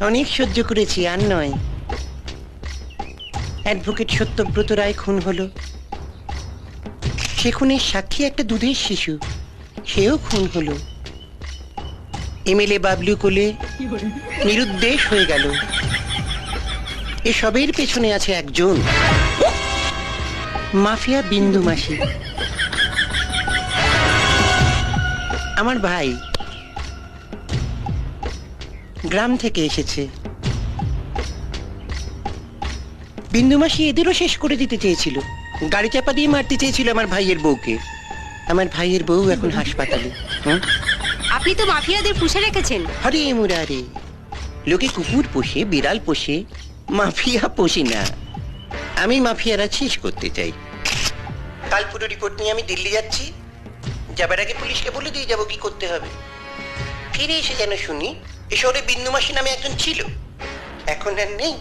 অনেক সহ্য করেছি, আর নয়। অ্যাডভোকেট সত্যব্রত রায় খুন হলো, সে খুনের সাক্ষী একটা দুধের শিশু, সেও খুন হলো। এমএলএ বাবলু কোলে নিরুদ্দেশ হয়ে গেল। এসবের পেছনে আছে একজন মাফিয়া, বিন্দু মাসি, আমার ভাই। গ্রাম থেকে এসেছে। বিন্দু মাসি এদেরও শেষ করে দিতে চেয়েছিল, গাড়ি চাপা দিয়ে মারতে চেয়েছিল আমার ভাইয়ের বউকে। আমার ভাইয়ের বউ এখন হাসপাতালে। আপনি তো মাফিয়াদের পুষে রেখেছেন। হরে মুরারে, লোকে কুকুর পোষে, বিড়াল পোষে, মাফিয়া পোষে না। আমি মাফিয়ারা শেষ করতে চাই। কাল পুরো রিপোর্ট নিয়ে আমি দিল্লি যাচ্ছি। যাবার আগে পুলিশকে বলে দিয়ে যাবো কি করতে হবে। ফিরে এসে যেন শুনি এ শহরে বিন্দু মাসি নামে একজন ছিল, এখন আর নেই।